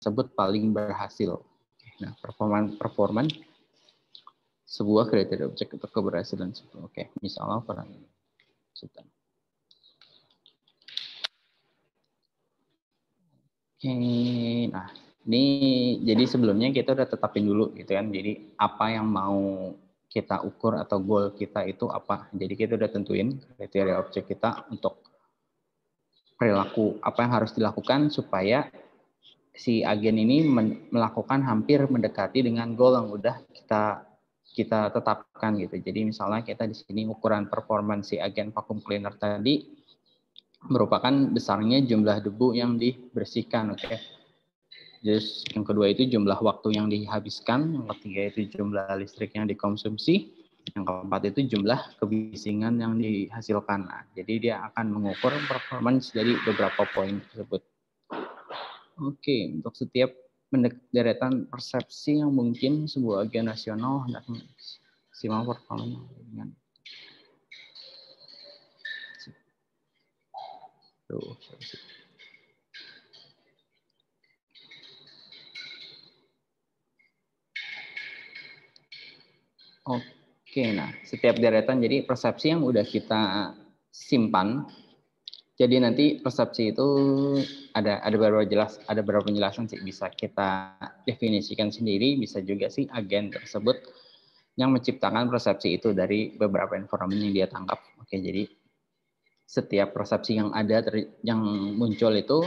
tersebut paling berhasil. Nah, performan sebuah kriteria objek untuk keberhasilan. Oke, misalnya peran. Oke, nah ini jadi sebelumnya kita udah tetapin dulu gitu kan. Jadi apa yang mau kita ukur atau goal kita itu apa. Jadi kita udah tentuin kriteria objek kita untuk perilaku apa yang harus dilakukan supaya si agen ini melakukan hampir mendekati dengan goal yang udah kita tetapkan gitu. Jadi misalnya kita di sini ukuran performansi agen vacuum cleaner tadi merupakan besarnya jumlah debu yang dibersihkan, oke. Terus yang kedua itu jumlah waktu yang dihabiskan, yang ketiga itu jumlah listrik yang dikonsumsi, yang keempat itu jumlah kebisingan yang dihasilkan. Nah, jadi dia akan mengukur performance dari beberapa poin tersebut. Oke, untuk setiap deretan persepsi yang mungkin sebuah agen rasional hendak maksimal performa dengan Oke, nah setiap deretan jadi persepsi yang udah kita simpan. Jadi nanti persepsi itu ada beberapa penjelasan sih, bisa kita definisikan sendiri, bisa juga sih agen tersebut yang menciptakan persepsi itu dari beberapa informasi yang dia tangkap. Oke, jadi setiap persepsi yang ada yang muncul itu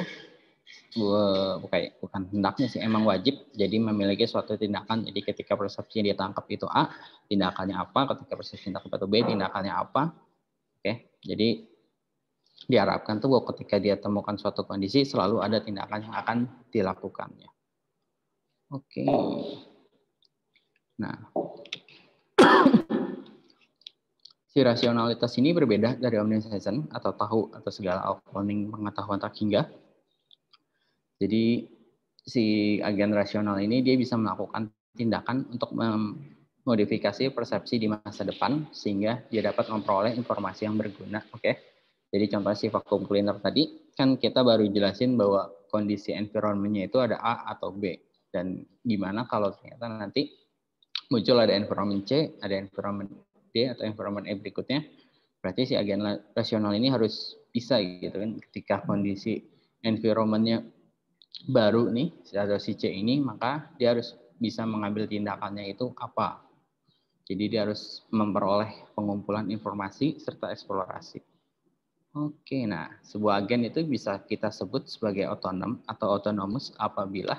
bukan hendaknya sih, emang wajib jadi memiliki suatu tindakan. Jadi ketika persepsi yang dia tangkap itu A, tindakannya apa, ketika persepsi tangkap itu B, tindakannya apa. Oke, jadi diharapkan tuh bahwa ketika dia temukan suatu kondisi selalu ada tindakan yang akan dilakukannya. Oke. Nah, si rasionalitas ini berbeda dari omniscience atau tahu atau segala outlining pengetahuan tak hingga. Jadi si agen rasional ini dia bisa melakukan tindakan untuk memodifikasi persepsi di masa depan sehingga dia dapat memperoleh informasi yang berguna. Oke. Jadi contoh si vacuum cleaner tadi, kan kita baru jelasin bahwa kondisi environment-nya itu ada A atau B. Dan gimana kalau ternyata nanti muncul ada environment C, ada environment D, atau environment E berikutnya. Berarti si agen rasional ini harus bisa gitu kan, ketika kondisi environment-nya baru nih, atau si C ini, maka dia harus bisa mengambil tindakannya itu apa. Jadi dia harus memperoleh pengumpulan informasi serta eksplorasi. Oke, nah sebuah agen itu bisa kita sebut sebagai otonom atau autonomous apabila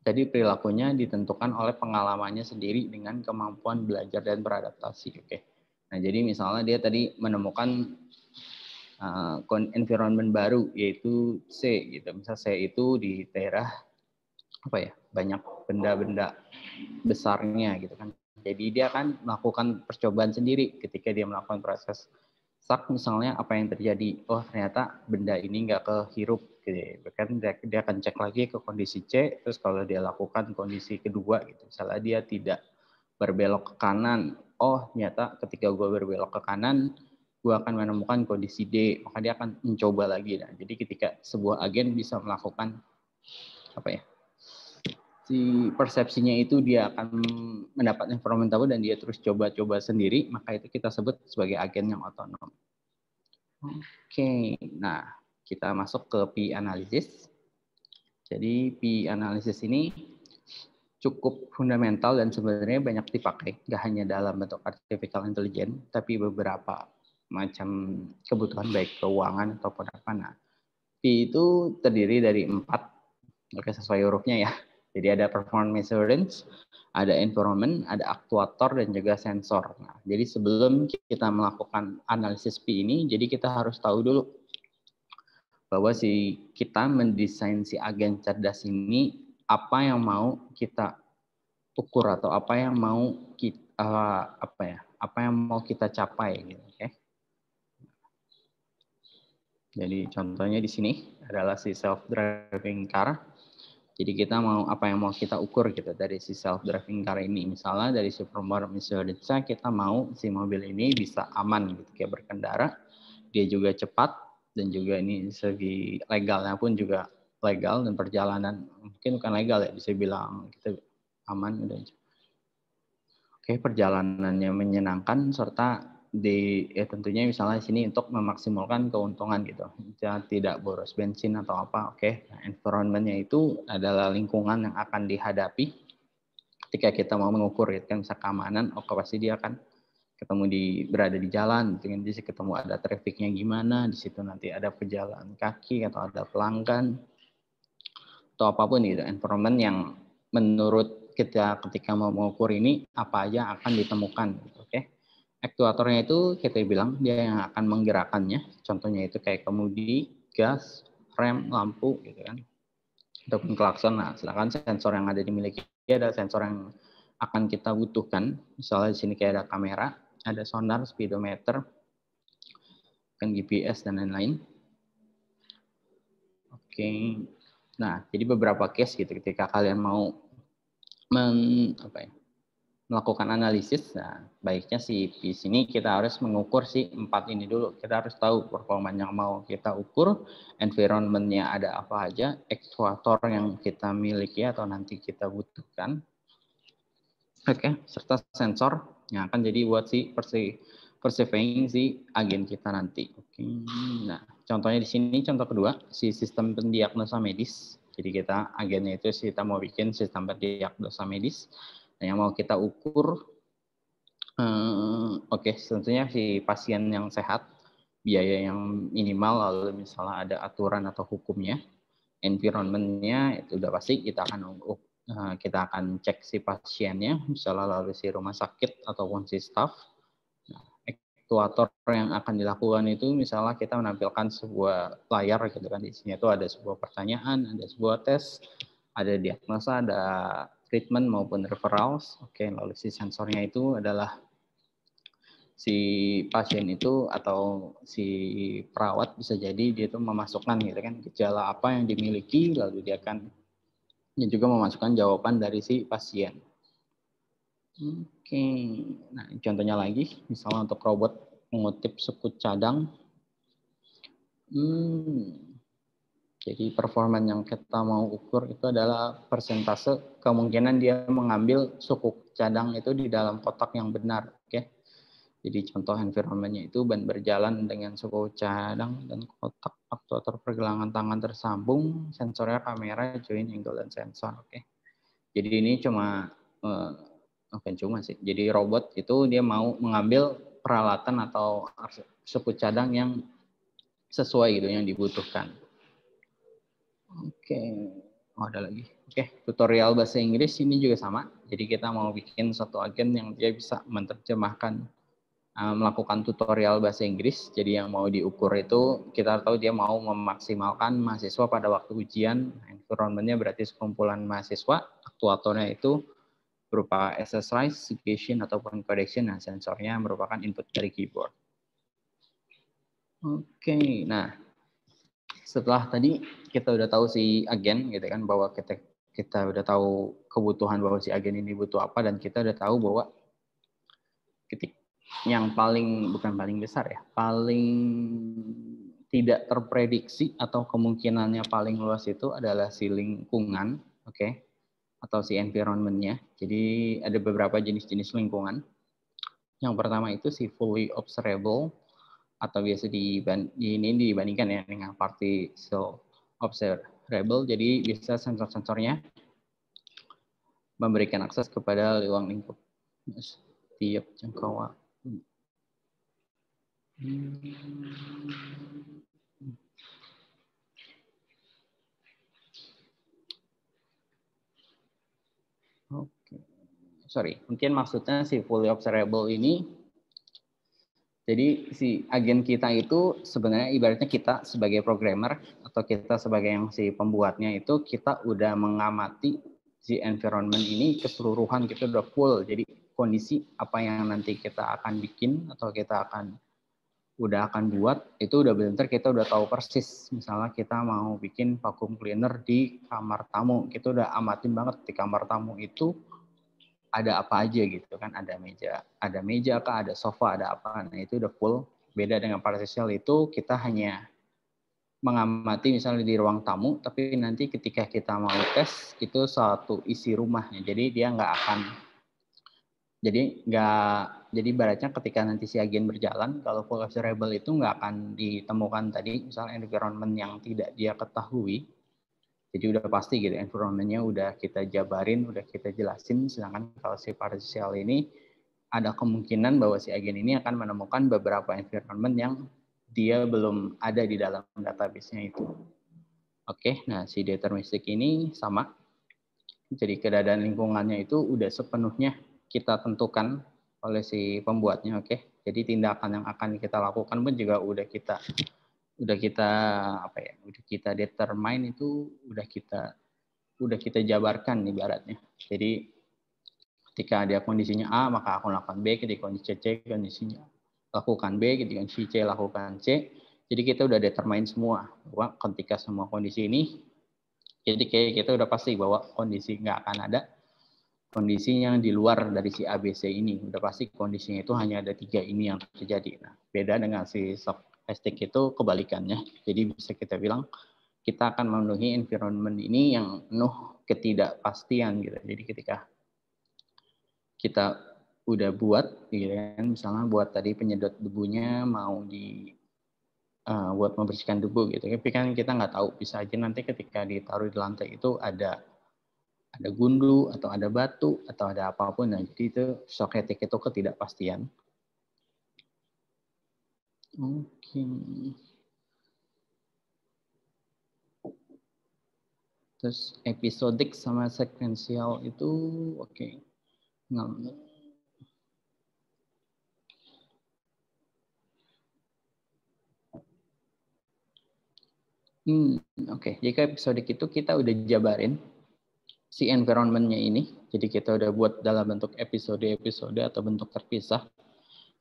jadi perilakunya ditentukan oleh pengalamannya sendiri dengan kemampuan belajar dan beradaptasi. Oke, nah jadi misalnya dia tadi menemukan environment baru yaitu C gitu. Misal C itu di daerah banyak benda-benda besarnya gitu kan. Jadi dia akan melakukan percobaan sendiri ketika dia melakukan proses sak misalnya apa yang terjadi, oh ternyata benda ini nggak kehirup gitu. Kan dia akan cek lagi ke kondisi C, terus kalau dia lakukan kondisi kedua gitu, misalnya dia tidak berbelok ke kanan, oh ternyata ketika gue berbelok ke kanan gue akan menemukan kondisi D, maka dia akan mencoba lagi. Nah, jadi ketika sebuah agen bisa melakukan si persepsinya itu dia akan mendapat informasi tahu dan dia terus coba-coba sendiri, maka itu kita sebut sebagai agen yang otonom. Oke, nah kita masuk ke P-analysis. Jadi P-analysis ini cukup fundamental dan sebenarnya banyak dipakai, nggak hanya dalam bentuk artificial intelligence, tapi beberapa macam kebutuhan baik keuangan ataupun apa. Nah, P itu terdiri dari 4, oke sesuai hurufnya ya. Jadi ada performance assurance, ada environment, ada aktuator, dan juga sensor. Nah, jadi sebelum kita melakukan analisis P ini, jadi kita harus tahu dulu bahwa kita mendesain si agen cerdas ini apa yang mau kita ukur atau apa yang mau kita capai gitu, oke. Jadi contohnya di sini adalah si self-driving car. Jadi kita apa yang mau kita ukur gitu dari si self-driving car ini. Misalnya dari si performance assurance kita mau si mobil ini bisa aman gitu kayak berkendara. Dia juga cepat dan juga ini segi legalnya pun juga legal dan perjalanan mungkin bukan legal ya, bisa bilang kita aman udah. Oke, perjalanannya menyenangkan serta tentunya misalnya di sini untuk memaksimalkan keuntungan gitu. Tidak boros bensin atau apa. Oke, nah, environment-nya itu adalah lingkungan yang akan dihadapi ketika kita mau mengukur gitu kan, misal keamanan, pasti dia akan ketemu berada di jalan, dengan di situ ketemu ada trafficnya gimana, di situ nanti ada pejalan kaki atau ada pelanggan atau apapun gitu, environment yang menurut kita ketika mau mengukur ini apa aja akan ditemukan gitu, oke. Aktuatornya itu kita bilang dia yang akan menggerakkannya, contohnya itu kayak kemudi, gas, rem, lampu gitu kan, ataupun klakson. Nah, sedangkan sensor yang ada dimiliki ada sensor yang akan kita butuhkan, misalnya di sini kayak ada kamera, ada sonar, speedometer, kan GPS dan lain-lain. Oke. Nah, jadi beberapa case gitu ketika kalian mau melakukan analisis, nah baiknya di sini kita harus mengukur si 4 ini dulu. Kita harus tahu performa yang mau kita ukur, environment-nya ada apa aja, aktuator yang kita miliki atau nanti kita butuhkan. Oke, serta sensor yang akan jadi buat si perceiving si agen kita nanti. Oke. Nah, contohnya di sini contoh kedua, si sistem pendiagnosa medis. Jadi kita agennya itu kita mau bikin sistem pendiagnosa medis yang mau kita ukur. Oke, tentunya si pasien yang sehat, biaya yang minimal, lalu misalnya ada aturan atau hukumnya, environment-nya itu udah pasti kita akan cek si pasiennya, misalnya lalu si rumah sakit ataupun si staff. Nah, aktuator yang akan dilakukan itu misalnya kita menampilkan sebuah layar gitu kan, di sini itu ada sebuah pertanyaan, ada sebuah tes, ada diagnosa, ada treatment maupun referrals. Oke, lalu si sensornya itu adalah si pasien itu atau si perawat bisa jadi dia itu memasukkan gitu kan gejala apa yang dimiliki, lalu dia akan juga memasukkan jawaban dari si pasien. Oke, nah contohnya lagi, misalnya untuk robot mengutip sekut cadang. Jadi performa yang kita mau ukur itu adalah persentase kemungkinan dia mengambil suku cadang itu di dalam kotak yang benar. Oke. Jadi contoh environment-nya itu ban berjalan dengan suku cadang dan kotak aktuator pergelangan tangan tersambung, sensornya kamera, join angle dan sensor. Oke. Jadi ini bukan cuma sih. Jadi robot itu dia mau mengambil peralatan atau suku cadang yang sesuai gitu yang dibutuhkan. Oke. Oh, ada lagi. Oke, tutorial bahasa Inggris ini juga sama. Jadi kita mau bikin satu agen yang dia bisa menerjemahkan melakukan tutorial bahasa Inggris. Jadi yang mau diukur itu kita tahu dia mau memaksimalkan mahasiswa pada waktu ujian. Environment-nya berarti sekumpulan mahasiswa. Aktuatornya itu berupa exercise, suggestion ataupun correction. Nah, sensornya merupakan input dari keyboard. Oke, nah setelah tadi kita udah tahu si agen gitu kan, bahwa kita udah tahu kebutuhan bahwa si agen ini butuh apa, dan kita udah tahu bahwa yang bukan paling besar ya, paling tidak terprediksi atau kemungkinannya paling luas itu adalah si lingkungan, oke, atau si environment-nya. Jadi ada beberapa jenis-jenis lingkungan. Yang pertama itu si fully observable, atau biasa ini dibandingkan ya dengan partial observable. Jadi bisa sensor-sensornya memberikan akses kepada ruang lingkup setiap jangkauan. Oke, sorry, mungkin maksudnya si fully observable ini, jadi si agen kita itu sebenarnya ibaratnya kita sebagai programmer atau kita sebagai yang si pembuatnya itu kita udah mengamati si environment ini keseluruhan, kita udah full. Jadi kondisi apa yang nanti kita akan bikin atau kita akan buat itu udah benar, kita udah tahu persis. Misalnya kita mau bikin vacuum cleaner di kamar tamu, kita udah amatin banget di kamar tamu itu ada apa aja gitu kan, ada meja kah, ada sofa, ada apa. Nah itu udah full. Beda dengan partial itu kita hanya mengamati misalnya di ruang tamu, tapi nanti ketika kita mau tes itu satu isi rumahnya, jadi dia nggak akan, jadi ibaratnya ketika nanti si agen berjalan, kalau full observable itu nggak akan ditemukan tadi misalnya environment yang tidak dia ketahui, jadi udah pasti gitu environment-nya udah kita jabarin, udah kita jelasin, sedangkan kalau si partial ini ada kemungkinan bahwa si agen ini akan menemukan beberapa environment yang dia belum ada di dalam database-nya itu. Oke, nah si deterministik ini sama. Jadi keadaan lingkungannya itu udah sepenuhnya kita tentukan oleh si pembuatnya, oke. Jadi tindakan yang akan kita lakukan pun juga udah kita determine itu udah kita jabarkan ibaratnya. Jadi ketika ada kondisinya A, maka aku lakukan B, ketika kondisi C, kondisinya lakukan B, ketika kondisi C, lakukan C. Jadi kita udah determine semua bahwa ketika semua kondisi ini, jadi kayak kita udah pasti bahwa kondisi nggak akan ada kondisi yang di luar dari si ABC ini. Udah pasti kondisinya itu hanya ada 3 ini yang terjadi. Nah, beda dengan si stochastic itu kebalikannya. Jadi bisa kita bilang kita akan memenuhi environment ini yang penuh ketidakpastian gitu. Jadi ketika kita udah buat, gitu kan, misalnya buat tadi penyedot debunya mau buat membersihkan debu gitu, tapi kan kita nggak tahu, bisa aja nanti ketika ditaruh di lantai itu ada gundu atau ada batu atau ada apapun. Nah, jadi itu stochastic itu ketidakpastian. Oke. Terus episodik sama sequential itu oke. Nah, oke. Jika episodik itu kita udah jabarin si environment-nya ini. Jadi kita udah buat dalam bentuk episode-episode atau bentuk terpisah.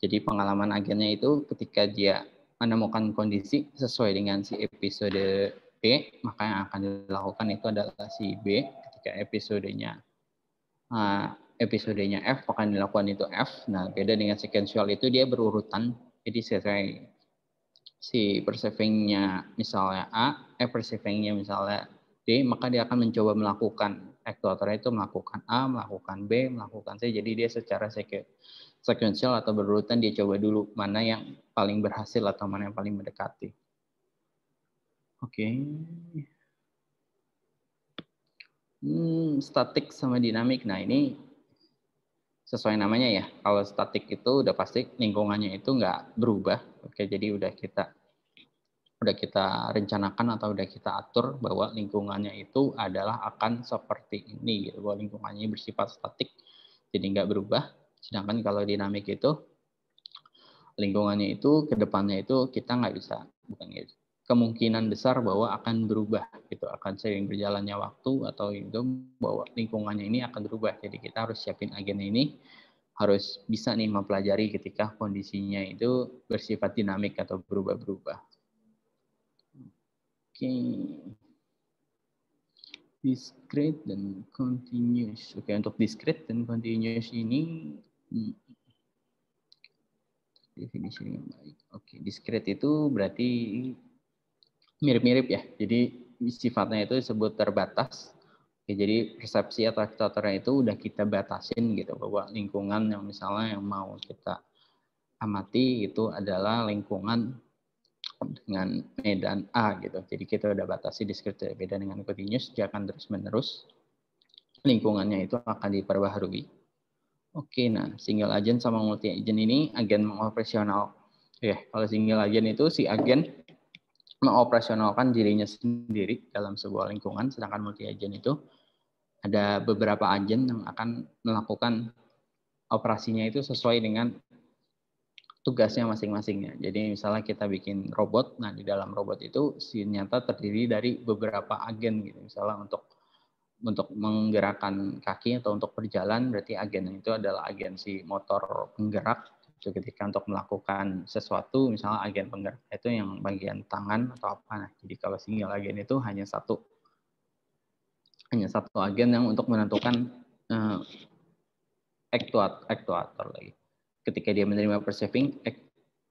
Jadi pengalaman agennya itu ketika dia menemukan kondisi sesuai dengan si episode B, maka yang akan dilakukan itu adalah si B. Ketika episodenya F, maka yang dilakukan itu F. Nah, beda dengan sequential itu dia berurutan. Jadi sesuai si perceiving-nya misalnya A, perceiving-nya misalnya D, maka dia akan mencoba melakukan aktuatornya itu melakukan A, melakukan B, melakukan C. Jadi dia secara sequential atau berurutan dia coba dulu mana yang paling berhasil atau mana yang paling mendekati. Oke. Statik sama dinamik. Nah, ini sesuai namanya ya. Kalau statik itu udah pasti lingkungannya itu nggak berubah. Oke, jadi udah kita rencanakan atau udah kita atur bahwa lingkungannya itu adalah akan seperti ini gitu, bahwa lingkungannya bersifat statik jadi nggak berubah. Sedangkan kalau dinamik itu lingkungannya itu ke depannya itu kita nggak bisa, bukan gitu, kemungkinan besar bahwa akan berubah gitu, akan sering berjalannya waktu atau itu bahwa lingkungannya ini akan berubah. Jadi kita harus siapin agen ini, harus bisa nih mempelajari ketika kondisinya itu bersifat dinamik atau berubah-berubah. Oke. Discrete dan continuous. Oke, untuk discrete dan continuous ini definisi yang baik. Oke, discrete itu berarti mirip-mirip ya. Jadi sifatnya itu disebut terbatas. Oke, jadi persepsi atau aktuatornya itu udah kita batasin gitu, bahwa lingkungan yang misalnya yang mau kita amati itu adalah lingkungan dengan medan A gitu. Jadi kita udah batasi discrete. Beda dengan continuous, dia akan terus-menerus lingkungannya itu akan diperbaharui. Oke, nah single agent sama multi agent ini agen mengoperasional. Ya, kalau single agent itu si agen mengoperasionalkan dirinya sendiri dalam sebuah lingkungan, sedangkan multi agent itu ada beberapa agen yang akan melakukan operasinya itu sesuai dengan tugasnya masing-masingnya. Jadi misalnya kita bikin robot, nah di dalam robot itu ternyata terdiri dari beberapa agen gitu. Misalnya untuk menggerakkan kaki atau untuk berjalan, berarti agen itu adalah agen si motor penggerak. Itu ketika untuk melakukan sesuatu, misalnya agen penggerak itu yang bagian tangan atau apa. Nah, jadi kalau single agen itu hanya satu agen yang untuk menentukan aktuator lagi. Ketika dia menerima perceiving,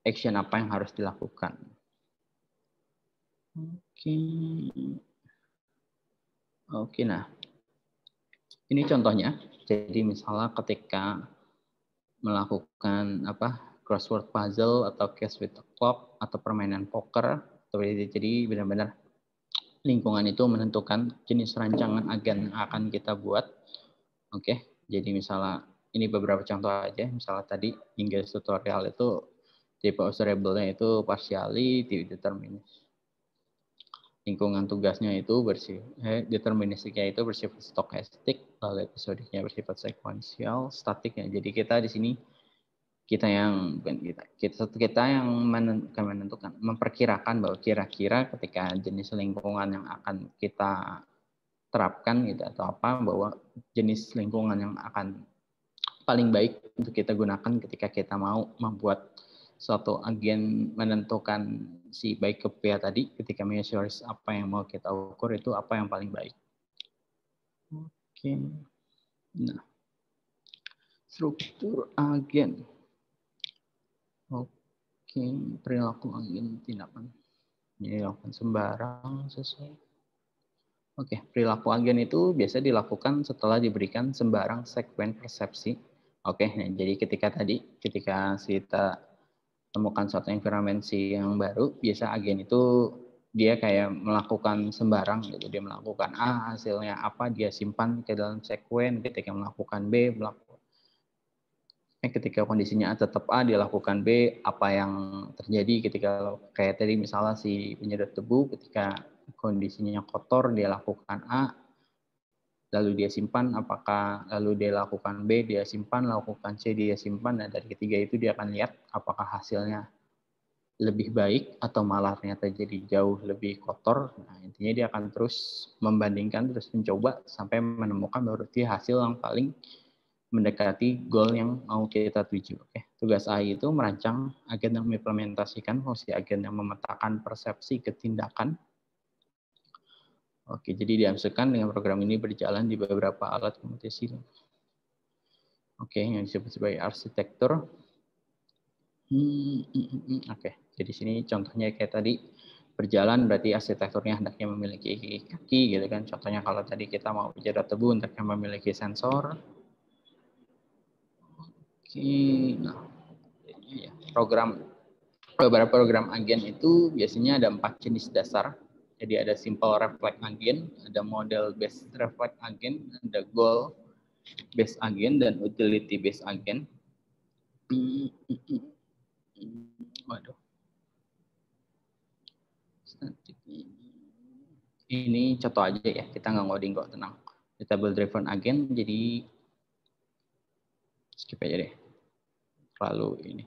action apa yang harus dilakukan. Oke. Oke, nah ini contohnya. Jadi misalnya ketika melakukan crossword puzzle atau case with the clock atau permainan poker, jadi benar-benar lingkungan itu menentukan jenis rancangan agen yang akan kita buat. Oke, jadi misalnya ini beberapa contoh aja. Misalnya tadi English tutorial itu tipe observable-nya itu partially deterministic. Lingkungan tugasnya itu deterministiknya itu bersifat stokastik, lalu episodiknya bersifat sekuensial, statiknya. Jadi kita di sini kita yang menentukan, memperkirakan bahwa kira-kira ketika jenis lingkungan yang akan kita terapkan gitu atau apa, bahwa jenis lingkungan yang akan paling baik untuk kita gunakan ketika kita mau membuat suatu agen menentukan si baik ke P tadi, ketika measures apa yang mau kita ukur itu apa yang paling baik. Oke. Nah, struktur agen. Oke, perilaku agen tindakan. Ini dilakukan sembarang sesuai. Oke, perilaku agen itu biasa dilakukan setelah diberikan sembarang sekuen persepsi. Oke, nah, jadi ketika kita temukan suatu environmensi yang baru, biasa agen itu dia kayak melakukan sembarang gitu. Dia melakukan A, hasilnya apa, dia simpan ke dalam sekuen. Ketika melakukan B, ketika kondisinya A tetap A, dia lakukan B. Apa yang terjadi ketika kayak tadi misalnya si penyedot debu, ketika kondisinya kotor, dia lakukan A, lalu dia simpan, lalu dia lakukan B, dia simpan, lakukan C, dia simpan, dan dari ketiga itu dia akan lihat apakah hasilnya lebih baik atau malah ternyata jadi jauh lebih kotor. Nah, intinya dia akan terus membandingkan, terus mencoba sampai menemukan menurut dia hasil yang paling mendekati goal yang mau kita tuju. Oke. Tugas AI itu merancang agen yang mengimplementasikan fungsi agen yang memetakan persepsi ketindakan. Oke, jadi dihasilkan dengan program ini berjalan di beberapa alat komputasi. Oke, yang disebut sebagai arsitektur. Oke, jadi sini contohnya kayak tadi berjalan berarti arsitekturnya hendaknya memiliki kaki gitu kan. Contohnya kalau tadi kita mau penyedot debu hendaknya memiliki sensor. Oke, nah ya, beberapa program agen itu biasanya ada 4 jenis dasar. Jadi ada simple reflect agen, ada model based reflect agen, ada goal based agen, dan utility based agen. Waduh. Ini contoh aja ya, kita nggak ngoding kok, tenang. Table driven agen, jadi skip aja deh. Lalu ini.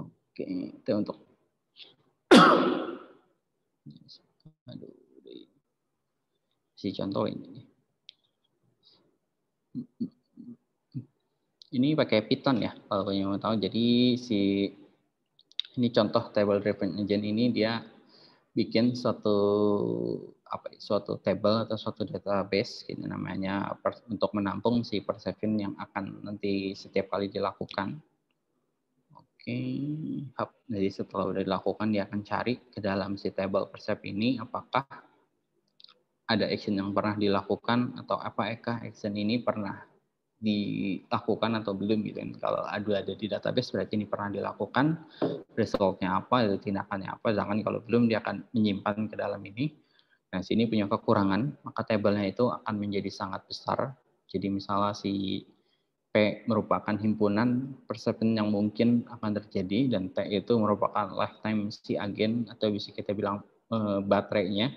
Oke, itu untuk aduh, si contoh ini. Ini pakai Python ya, kalau yang mau tahu. Jadi ini contoh table driven agent ini dia bikin suatu table atau suatu database gitu namanya untuk menampung si perception yang akan nanti setiap kali dilakukan. Oke, jadi setelah udah dilakukan dia akan cari ke dalam si table percep ini apakah ada action yang pernah dilakukan atau apakah action ini pernah dilakukan atau belum gitu kan. Kalau ada di database berarti ini pernah dilakukan, resultnya apa, tindakannya apa. Sedangkan kalau belum dia akan menyimpan ke dalam ini. Nah, sini punya kekurangan, maka tabelnya itu akan menjadi sangat besar. Jadi misalnya si P merupakan himpunan perception yang mungkin akan terjadi, dan T itu merupakan lifetime si agen atau bisa kita bilang baterainya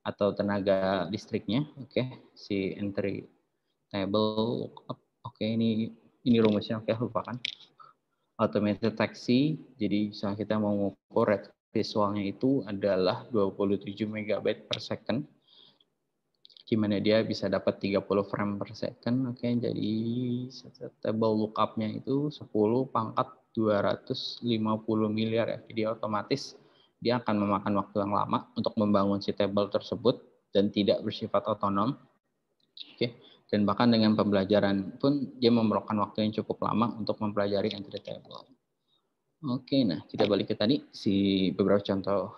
atau tenaga listriknya. Oke, si entry table. Oke, ini rumusnya. Oke, lupakan. Automated taxi. Jadi misalnya kita mau mengukur rate visualnya itu adalah 27 MB per second, di mana dia bisa dapat 30 frame per second. Oke, jadi table lookup-nya itu 10 pangkat 250 miliar ya. Jadi otomatis dia akan memakan waktu yang lama untuk membangun si table tersebut dan tidak bersifat otonom. Oke, dan bahkan dengan pembelajaran pun dia memerlukan waktu yang cukup lama untuk mempelajari entry table. Oke, nah kita balik ke tadi beberapa contoh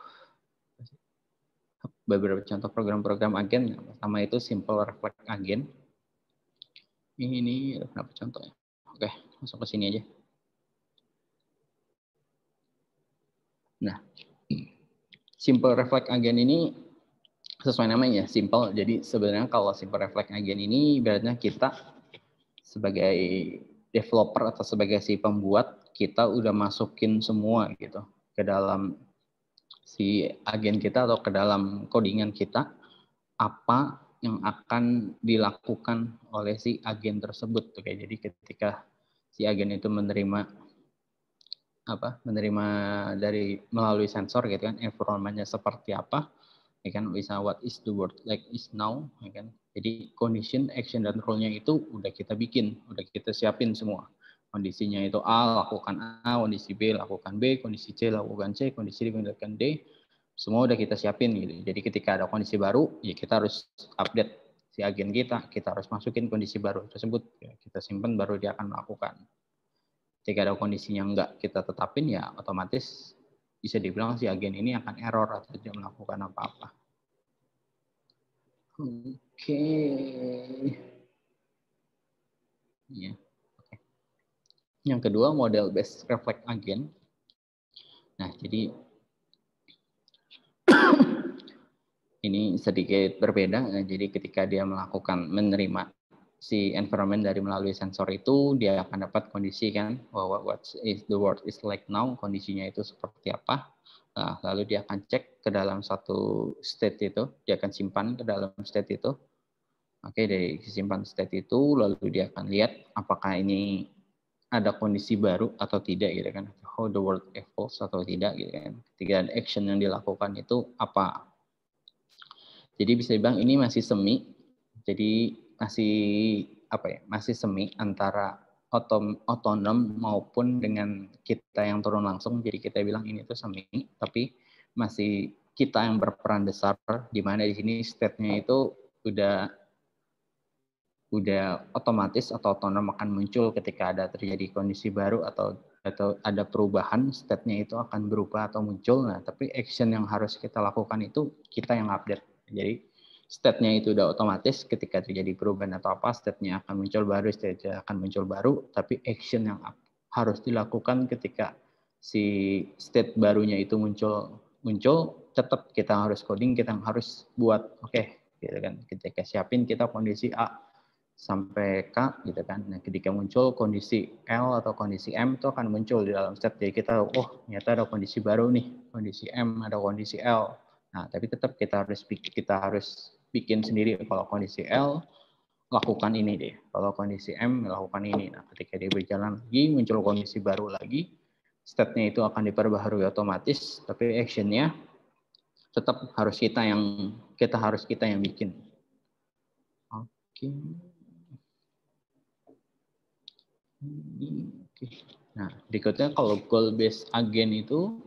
beberapa contoh program-program agen. Pertama itu simple reflect agen. Ini kenapa contohnya? Oke, masuk ke sini aja. Nah, simple reflect agen ini sesuai namanya simple. Jadi sebenarnya kalau simple reflect agen ini ibaratnya kita sebagai developer atau sebagai si pembuat, kita udah masukin semua gitu ke dalam si agen kita atau ke dalam codingan kita apa yang akan dilakukan oleh si agen tersebut. Oke, jadi ketika si agen itu menerima dari melalui sensor gitu kan, environment-nya seperti apa, ya kan, bisa what is the world like is now, ya kan. Jadi condition, action, dan role-nya itu udah kita bikin, udah kita siapin semua. Kondisinya itu A, lakukan A, kondisi B, lakukan B, kondisi C, lakukan C, kondisi D, lakukan D. Semua udah kita siapin gitu. Jadi ketika ada kondisi baru, ya kita harus update si agen kita harus masukin kondisi baru tersebut, ya, kita simpan baru dia akan melakukan. Jika ada kondisinya enggak kita tetapin, ya otomatis bisa dibilang si agen ini akan error atau tidak melakukan apa-apa. Oke. Ya. Oke. Yang kedua, model based reflect agen. Nah, jadi ini sedikit berbeda. Nah, jadi ketika dia menerima si environment dari melalui sensor itu, dia akan dapat kondisi kan, bahwa what is the world is like now, kondisinya itu seperti apa. Nah, lalu dia akan cek ke dalam satu state itu, dia akan simpan ke dalam state itu. Oke, dari simpan state itu, lalu dia akan lihat apakah ini ada kondisi baru atau tidak gitu kan, how the world evolves atau tidak gitu kan. Ketika action yang dilakukan itu apa. Jadi bisa dibilang ini masih semi, jadi masih semi antara otonom maupun dengan kita yang turun langsung. Jadi kita bilang ini tuh semi, tapi masih kita yang berperan besar, di mana di sini state-nya itu udah otomatis atau otonom akan muncul ketika ada terjadi kondisi baru atau ada perubahan, state-nya itu akan berubah atau muncul. Nah, tapi action yang harus kita lakukan itu kita yang update. Jadi state-nya itu udah otomatis, ketika terjadi perubahan atau apa, state-nya akan muncul baru, state-nya akan muncul baru, tapi action yang harus dilakukan ketika si state barunya itu muncul tetap kita harus coding, kita harus buat, oke, gitu kan. Ketika siapin kita kondisi A sampai K gitu kan. Nah, ketika muncul kondisi L atau kondisi M itu akan muncul di dalam state. Jadi kita, oh ternyata ada kondisi baru nih, kondisi M, ada kondisi L. Nah, tapi tetap kita harus bikin sendiri. Kalau kondisi L, lakukan ini deh. Kalau kondisi M, lakukan ini. Nah, ketika dia berjalan lagi, muncul kondisi baru lagi, state-nya itu akan diperbaharui otomatis, tapi action-nya tetap harus kita yang bikin. Oke. Nah, berikutnya kalau goal based agen itu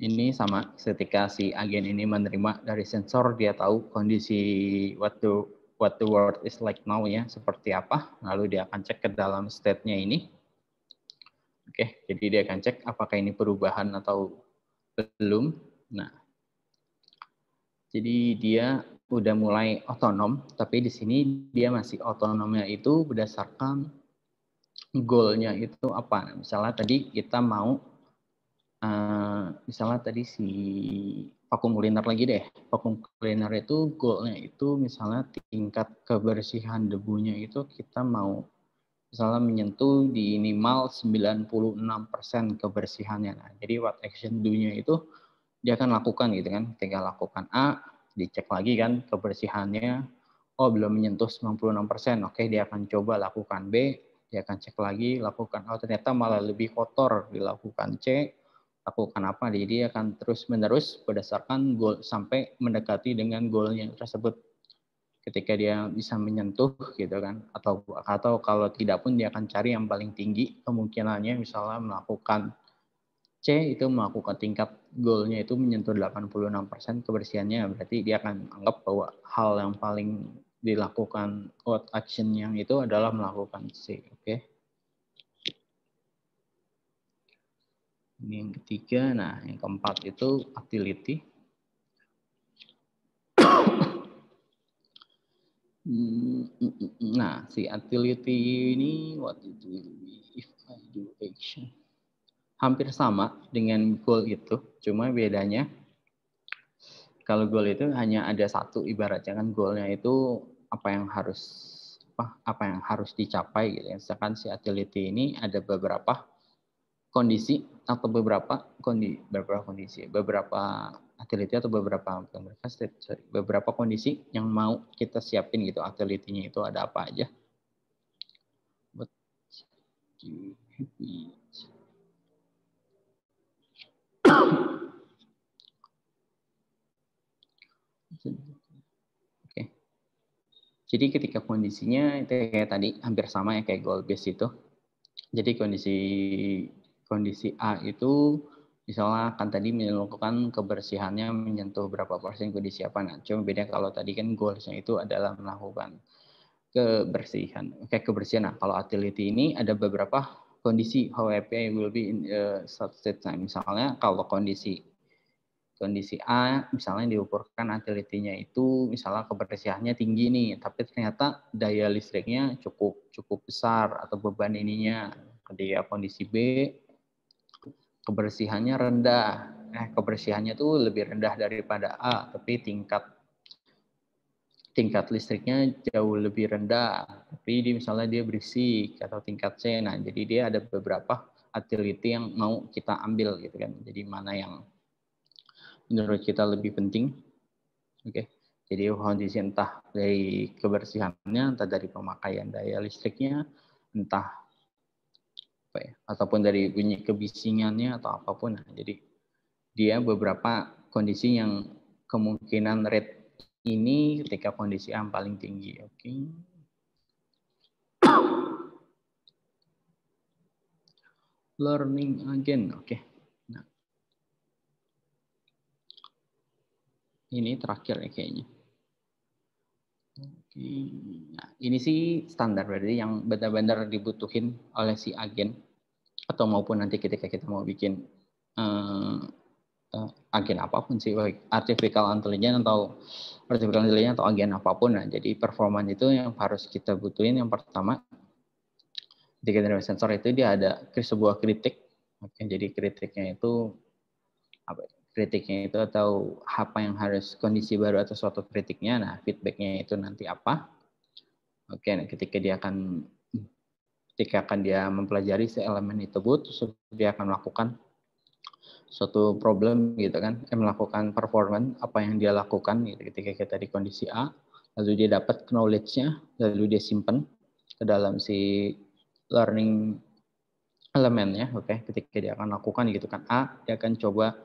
ini sama, ketika si agen ini menerima dari sensor, dia tahu kondisi what the world is like now ya, seperti apa, lalu dia akan cek ke dalam state-nya ini. Oke, jadi dia akan cek apakah ini perubahan atau belum. Nah, jadi dia udah mulai otonom, tapi di sini dia masih otonomnya itu berdasarkan goal-nya itu apa. Misalnya tadi kita mau misalnya tadi si vakum cleaner lagi deh. Vakum cleaner itu goal-nya itu misalnya tingkat kebersihan debunya itu kita mau misalnya menyentuh di minimal 96% kebersihannya. Nah, jadi what action do-nya itu dia akan lakukan gitu kan. Tinggal lakukan A, dicek lagi kan kebersihannya. Oh, belum menyentuh 96%. Oke, dia akan coba lakukan B, dia akan cek lagi, lakukan. Oh, ternyata malah lebih kotor, dilakukan C, lakukan apa. Jadi dia akan terus-menerus berdasarkan goal sampai mendekati dengan goalnya tersebut. Ketika dia bisa menyentuh gitu kan, atau kalau tidak pun dia akan cari yang paling tinggi kemungkinannya, misalnya melakukan C itu melakukan tingkat goalnya itu menyentuh 86% kebersihannya, berarti dia akan anggap bahwa hal yang paling dilakukan what action yang itu adalah melakukan C. Oke. Ini yang ketiga. Nah, yang keempat itu utility. Nah, si utility ini what it will be if I do action. Hampir sama dengan goal itu, cuma bedanya kalau goal itu hanya ada satu, ibaratnya kan goalnya itu apa yang harus dicapai gitu ya. Sedangkan si utility ini ada beberapa kondisi atau beberapa utility atau beberapa kondisi yang mau kita siapin gitu. Utility-nya itu ada apa aja. Oke. Jadi ketika kondisinya itu kayak tadi hampir sama ya kayak goal base itu. Jadi kondisi A itu misalnya akan tadi melakukan kebersihannya menyentuh berapa persen kondisi apa. Nah, cuma beda kalau tadi kan goalsnya itu adalah melakukan kebersihan. Kayak kebersihan. Nah, kalau utility ini ada beberapa kondisi how happy I will be in such time. Misalnya kalau kondisi A misalnya diukurkan utility-nya itu misalnya kebersihannya tinggi nih, tapi ternyata daya listriknya cukup besar atau beban ininya. Ketika kondisi B kebersihannya rendah. Kebersihannya tuh lebih rendah daripada A, tapi tingkat listriknya jauh lebih rendah. Tapi misalnya dia berisik atau tingkat C. Nah, jadi dia ada beberapa utility yang mau kita ambil gitu kan. Jadi mana yang menurut kita lebih penting. Oke. Jadi kondisi entah dari kebersihannya, entah dari pemakaian daya listriknya, entah apa ya, ataupun dari bunyi kebisingannya atau apapun. Nah, jadi dia beberapa kondisi yang kemungkinan rate ini ketika kondisi A yang paling tinggi. Oke. Learning again. Oke. Nah, ini terakhir ya kayaknya. Oke. Nah, ini sih standar berarti yang benar-benar dibutuhin oleh si agen atau maupun nanti ketika kita mau bikin agen apapun sih, baik artificial intelligence atau agen apapun. Nah, jadi performance itu yang harus kita butuhin yang pertama di generasi sensor itu dia ada sebuah kritik. Oke, jadi kritiknya itu apa? Kritiknya itu atau apa yang harus kondisi baru atau suatu kritiknya. Nah, feedbacknya itu nanti apa? Oke, nah, ketika akan dia mempelajari si elemen tersebut, dia akan melakukan suatu problem gitu kan, melakukan performance apa yang dia lakukan gitu. Ketika kita di kondisi A, lalu dia dapat knowledge-nya, lalu dia simpan ke dalam si learning elemennya. Oke, ketika dia akan lakukan gitu kan A, dia akan coba,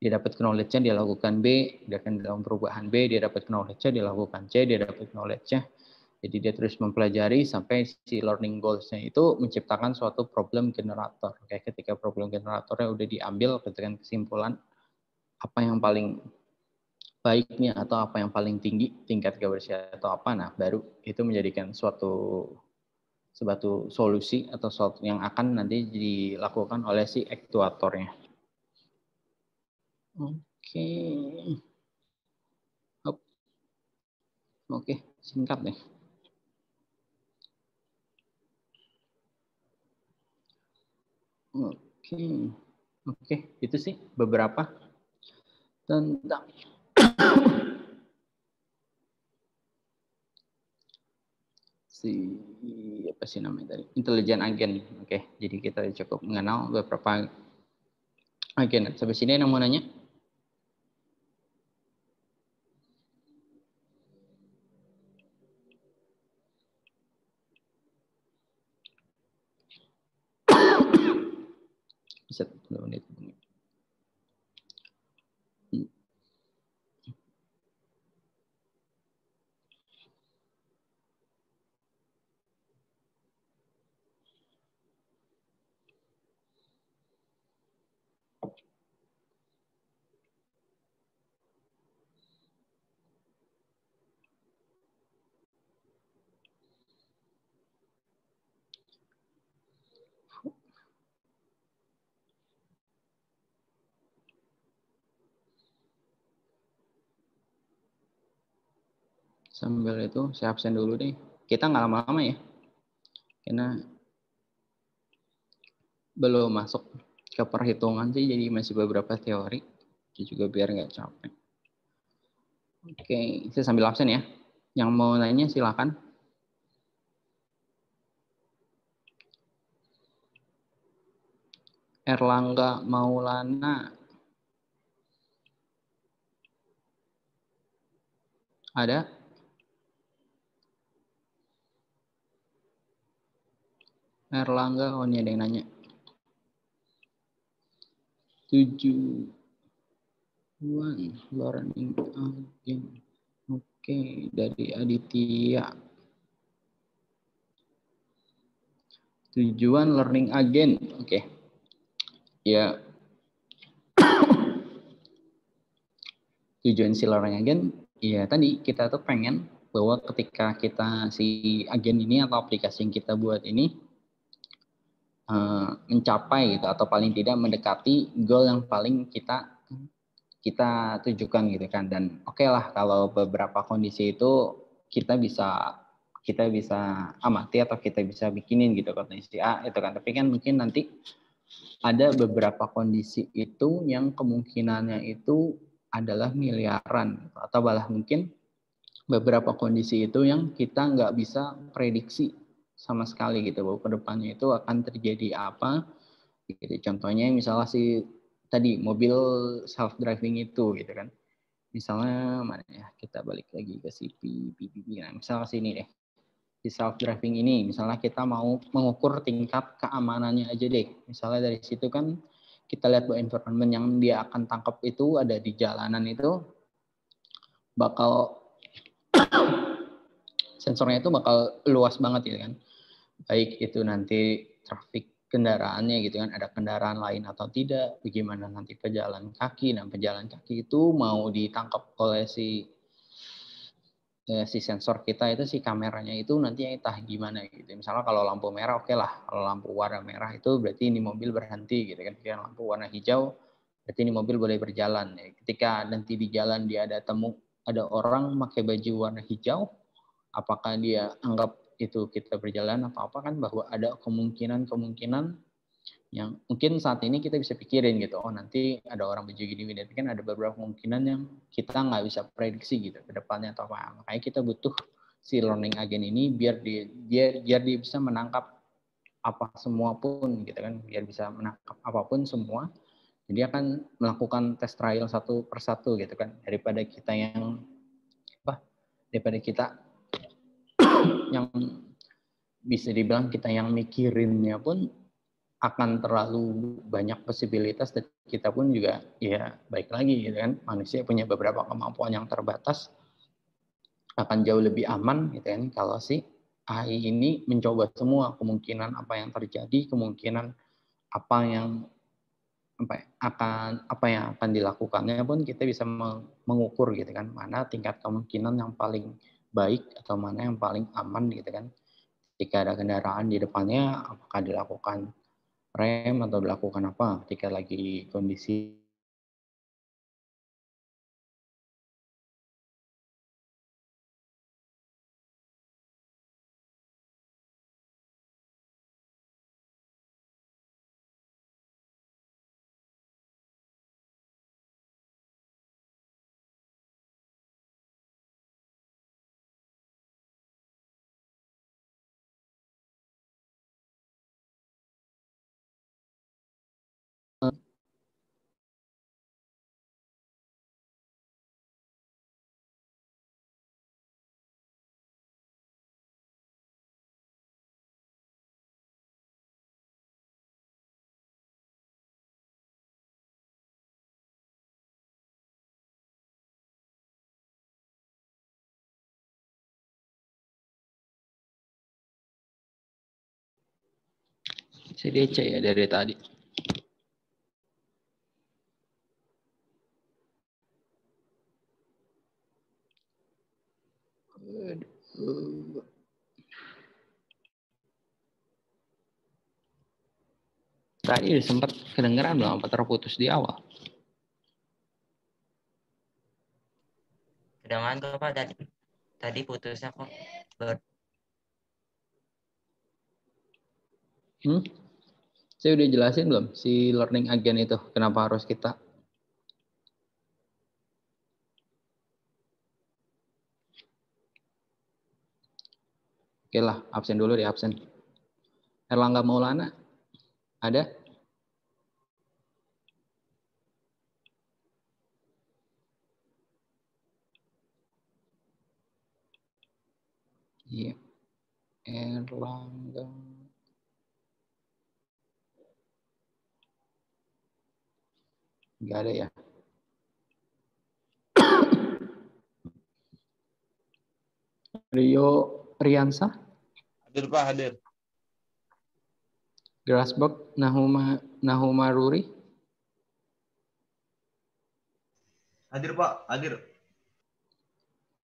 dia dapat knowledge-nya, dia lakukan B, dia akan dalam perubahan B, dia dapat knowledge-nya, dia lakukan C, dia dapat knowledge-nya. Jadi dia terus mempelajari sampai si learning goals-nya itu menciptakan suatu problem generator. Oke, ketika problem generatornya udah diambil, dengan kesimpulan apa yang paling baiknya atau apa yang paling tinggi tingkat kebersihan atau apa, nah baru itu menjadikan suatu solusi atau suatu yang akan nanti dilakukan oleh si aktuatornya. Oke. Oke, singkat deh. Oke, itu sih beberapa tentang apa sih namanya tadi, intelijen agen. Oke, jadi kita cukup mengenal beberapa agen. Sampai sini yang mau nanya? Bisa 2 menit. Sambil itu saya absen dulu deh. Kita nggak lama-lama ya, karena belum masuk ke perhitungan sih, jadi masih beberapa teori. Itu juga biar nggak capek. Oke, saya sambil absen ya. Yang mau nanya silakan. Erlangga Maulana. Ada? Erlangga, oh ini ada yang nanya. 7 learning again. Oke, dari Aditya. Tujuan learning again. Oke. Ya. Tujuan si learning again, ya tadi kita tuh pengen bahwa ketika kita si agen ini atau aplikasi yang kita buat ini mencapai gitu atau paling tidak mendekati goal yang paling kita tujukan gitu kan. Dan oke lah kalau beberapa kondisi itu kita bisa amati atau kita bisa bikinin gitu kondisi A itu kan. Tapi kan mungkin nanti ada beberapa kondisi itu yang kemungkinannya itu adalah miliaran atau malah mungkin beberapa kondisi itu yang kita nggak bisa prediksi sama sekali gitu bahwa kedepannya itu akan terjadi apa gitu. Contohnya misalnya si tadi mobil self driving itu gitu kan. Misalnya mana ya, kita balik lagi ke si PPP. Nah, misalnya sini deh. Di self driving ini misalnya kita mau mengukur tingkat keamanannya aja deh. Misalnya dari situ kan kita lihat bahwa environment yang dia akan tangkap itu ada di jalanan itu bakal sensornya itu bakal luas banget gitu kan. Baik itu nanti trafik kendaraannya gitu kan, ada kendaraan lain atau tidak, bagaimana nanti pejalan kaki. Nah, pejalan kaki itu mau ditangkap oleh si sensor kita itu, si kameranya itu nanti entah gimana gitu. Misalnya kalau lampu merah oke lah, kalau lampu warna merah itu berarti ini mobil berhenti gitu kan. Kemudian lampu warna hijau berarti ini mobil boleh berjalan. Ketika nanti di jalan dia ada orang pakai baju warna hijau, apakah dia anggap itu kita berjalan atau apa kan, bahwa ada kemungkinan yang mungkin saat ini kita bisa pikirin gitu, oh nanti ada orang baju gini, tapi kan ada beberapa kemungkinan yang kita nggak bisa prediksi gitu ke depannya atau apa. Makanya kita butuh si learning agent ini biar dia bisa menangkap apa semua pun gitu kan, biar bisa menangkap apapun semua. Jadi akan melakukan test trial satu persatu gitu kan, daripada kita yang bisa dibilang kita yang mikirinnya pun akan terlalu banyak posibilitas, dan kita pun juga ya baik lagi gitu kan, manusia punya beberapa kemampuan yang terbatas, akan jauh lebih aman gitu kan kalau si AI ini mencoba semua kemungkinan apa yang terjadi, kemungkinan apa yang akan dilakukannya pun kita bisa mengukur gitu kan, mana tingkat kemungkinan yang paling baik atau mana yang paling aman gitu kan. Jika ada kendaraan di depannya, apakah dilakukan rem atau dilakukan apa ketika lagi kondisi CDC ya dari tadi. Tadi sempat kedengeran belum apa terputus di awal? Kedengaran Pak tadi. Tadi putusnya kok. Saya udah jelasin belum si learning agent itu kenapa harus kita? Oke lah, absen dulu deh, absen. Erlangga Maulana, ada? Iya, Erlangga. Nggak ada ya? Rio Riansa? Hadir Pak, hadir. Grasberg, Nahuma Ruri? Hadir Pak, hadir.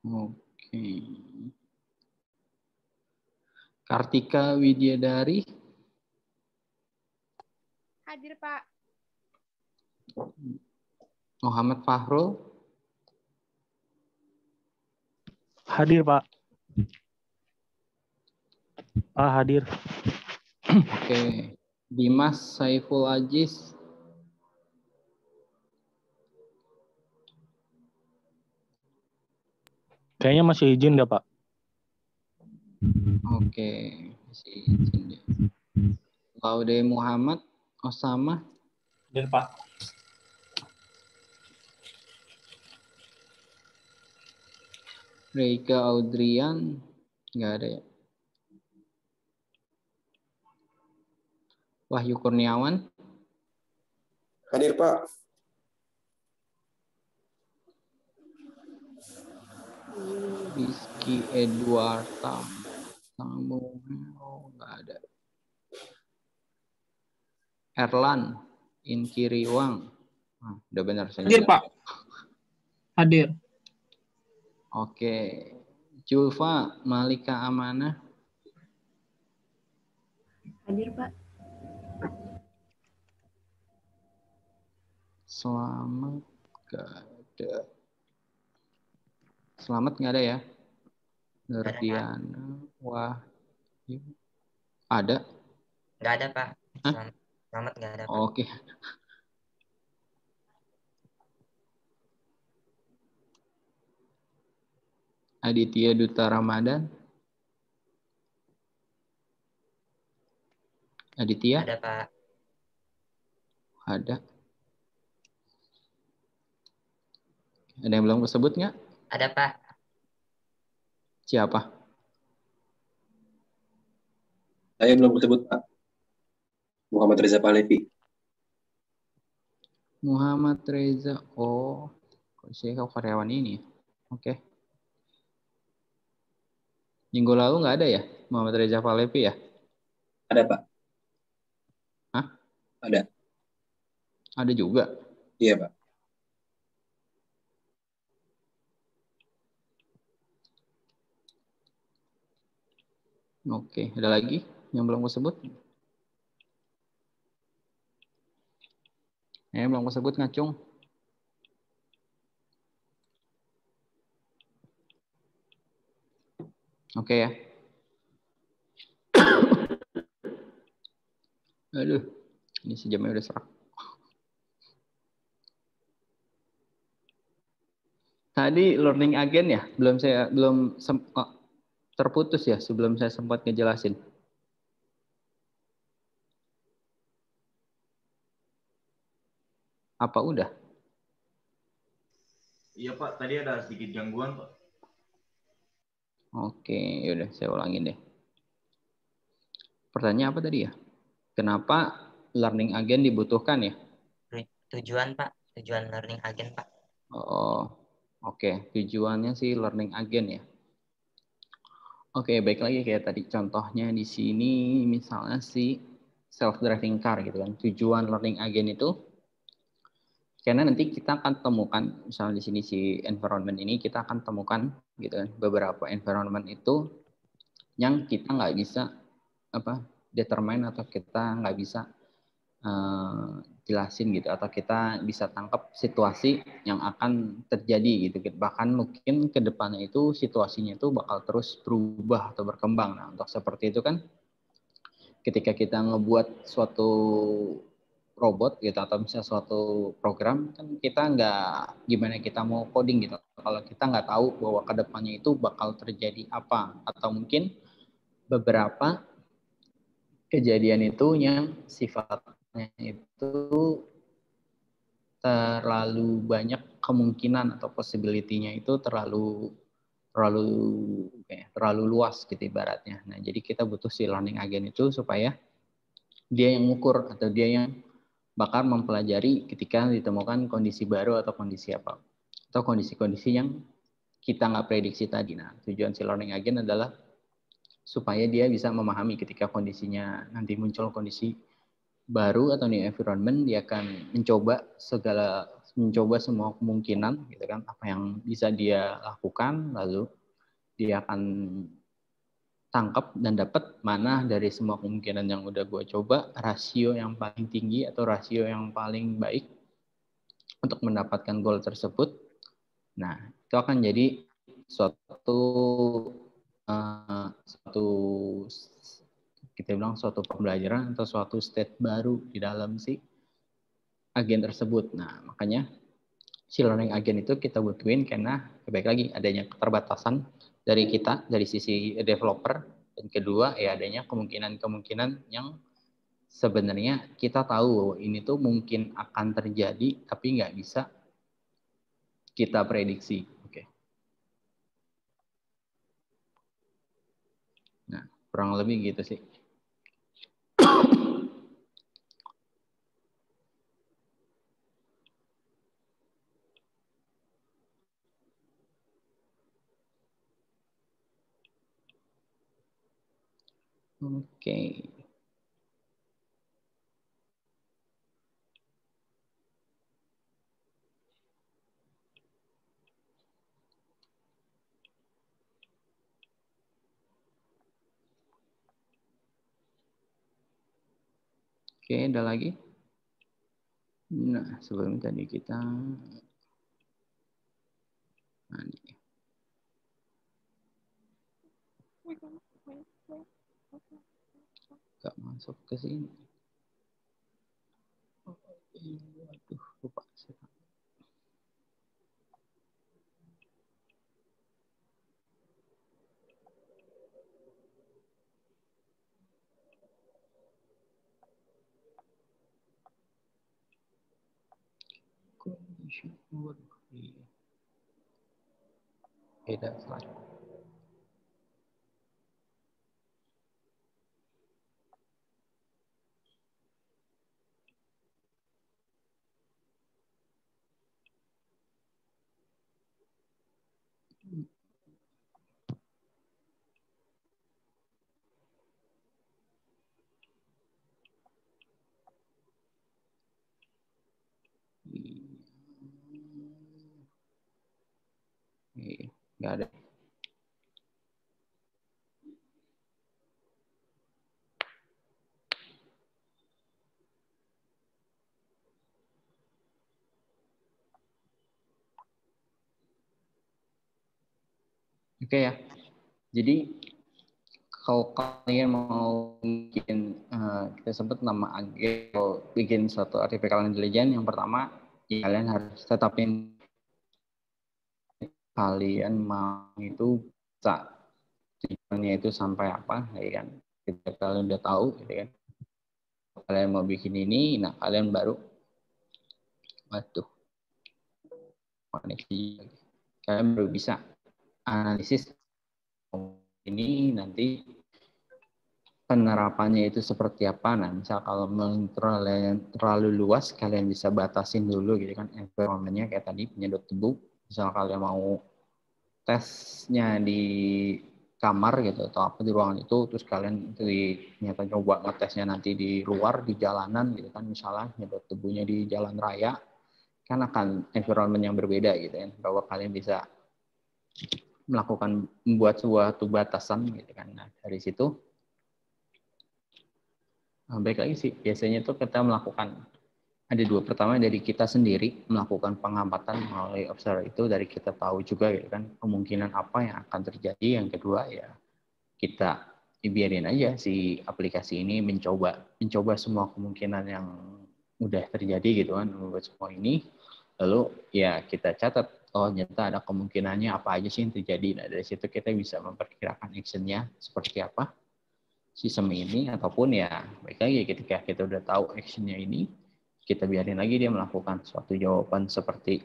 Oke. Kartika Widyadari? Hadir Pak. Muhammad Fahrul? Hadir Pak. Pak hadir. Oke. Dimas Saiful Aziz? Kayaknya masih izin nggak Pak? Oke, masih izin deh. Laude Muhammad Osama? Hadir Pak. Reika Audrian? Nggak ada ya. Wahyu Kurniawan? Hadir Pak. Rizky Edwarta? Samuel? Nggak ada. Erlan Inkiriwang? Udah benar saya. Hadir Pak. Hadir. Oke. Julfa Malika Amanah? Hadir Pak. Selamat nggak ada. Selamat nggak ada ya? Nurdiana, Wahyu, ada? Nggak ada Pak. Hah? Selamat nggak ada Pak. Oke. Aditya Duta Ramadan? Aditya? Ada Pak. Ada. Ada yang belum disebut nggak? Ada Pak. Siapa? Saya belum disebut Pak. Muhammad Reza Pahlevi. Muhammad Reza. Oh, kok saya karyawan ini? Oke. Minggu lalu nggak ada ya Muhammad Reza Pahlevi ya? Ada Pak. Hah? Ada. Ada juga? Iya Pak. Oke, ada lagi yang belum disebut? Belum disebut ngacung. Oke ya. Aduh, ini sejamnya udah serak. Tadi learning agent ya, belum terputus ya sebelum saya sempat ngejelasin. Apa udah? Iya Pak, tadi ada sedikit gangguan Pak. Oke, yaudah saya ulangin deh. Pertanyaan apa tadi ya? Kenapa learning agent dibutuhkan ya? Tujuan Pak. Tujuan learning agent Pak. Oh, oke. Tujuannya sih learning agent ya. Oke, baik lagi kayak tadi contohnya di sini misalnya si self-driving car gitu kan. Tujuan learning agent itu karena nanti kita akan temukan misalnya di sini si environment ini kita akan temukan gitu kan beberapa environment itu yang kita nggak bisa determine atau kita nggak bisa jelasin gitu, atau kita bisa tangkap situasi yang akan terjadi gitu. Bahkan mungkin ke depannya itu situasinya itu bakal terus berubah atau berkembang. Nah, untuk seperti itu kan ketika kita ngebuat suatu robot gitu atau misalnya suatu program, kan kita nggak gimana kita mau coding gitu kalau kita nggak tahu bahwa ke depannya itu bakal terjadi apa, atau mungkin beberapa kejadian itu yang sifatnya itu terlalu banyak kemungkinan atau possibility-nya itu terlalu luas gitu ibaratnya. Nah, jadi kita butuh si learning agent itu supaya dia yang mengukur atau dia yang bakal mempelajari ketika ditemukan kondisi baru atau kondisi apa, atau kondisi-kondisi yang kita nggak prediksi tadi. Nah, tujuan si learning agent adalah supaya dia bisa memahami ketika kondisinya nanti muncul kondisi baru atau new environment, dia akan mencoba semua kemungkinan gitu kan, apa yang bisa dia lakukan, lalu dia akan tangkap dan dapat mana dari semua kemungkinan yang udah gue coba, rasio yang paling tinggi atau rasio yang paling baik untuk mendapatkan goal tersebut. Nah, itu akan jadi suatu kita bilang suatu pembelajaran atau suatu state baru di dalam si agen tersebut. Nah, makanya si learning agent itu kita butuhin karena baik lagi adanya keterbatasan dari kita, dari sisi developer, dan kedua ya adanya kemungkinan-kemungkinan yang sebenarnya kita tahu bahwa ini tuh mungkin akan terjadi tapi nggak bisa kita prediksi. Oke. Nah, kurang lebih gitu sih. Oke. Oke, ada lagi? Nah, sebelum tadi kita nggak masuk ke sini. Waduh, lupa. Beda slide. Nggak ada. Oke ya. Jadi kalau kalian mau bikin kita sebut nama agen atau bikin suatu artificial intelligence, yang pertama ya kalian harus tetapin kalian mau itu bisa tujuannya itu sampai apa, ya kan? Ketika kalian udah tahu, gitu kan? Kalian mau bikin ini, nah kalian baru, koneksi, kalian baru bisa analisis ini nanti penerapannya itu seperti apa. Nah, misal kalau terlalu luas, kalian bisa batasin dulu gitu kan environment-nya, kayak tadi penyedot debu. Misal kalian mau tesnya di kamar gitu atau apa di ruangan itu, terus kalian ternyata coba ngetesnya nanti di luar di jalanan gitu kan, misalnya nyedot debunya di jalan raya, kan akan environment yang berbeda gitu kan, bahwa kalian bisa membuat suatu batasan gitu kan. Nah, dari situ baik lagi sih, biasanya tuh kita melakukan ada dua. Pertama dari kita sendiri melakukan pengamatan melalui observer itu, dari kita tahu juga ya kan kemungkinan apa yang akan terjadi. Yang kedua ya kita biarin aja si aplikasi ini mencoba semua kemungkinan yang udah terjadi gitu kan, membuat semua ini. Lalu ya kita catat, oh ternyata ada kemungkinannya apa aja sih yang terjadi. Nah dari situ kita bisa memperkirakan actionnya seperti apa sistem ini, ataupun ya baik lagi ketika kita udah tahu actionnya ini, kita biarin lagi dia melakukan suatu jawaban seperti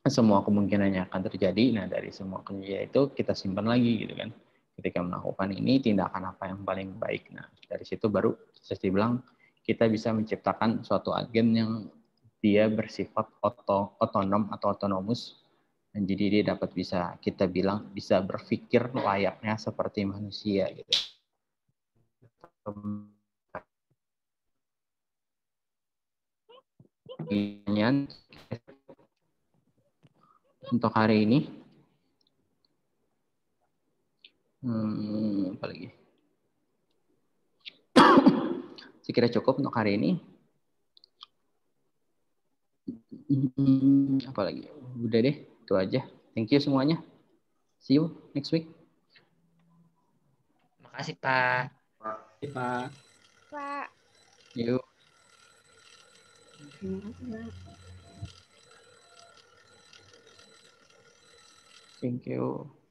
semua kemungkinannya akan terjadi. Nah dari semua kemungkinan itu kita simpan lagi gitu kan. Ketika melakukan ini tindakan apa yang paling baik. Nah dari situ baru bisa dibilang kita bisa menciptakan suatu agen yang dia bersifat otonom atau otonomus. Dan jadi dia dapat bisa kita bilang bisa berpikir layaknya seperti manusia gitu. Pertanyaan untuk hari ini, apa lagi? Saya kira cukup untuk hari ini. Apa lagi? Udah deh, itu aja. Thank you semuanya. See you next week. Makasih, Pak. Pak. Pak. Yuk. Terima kasih, Pak. Thank you.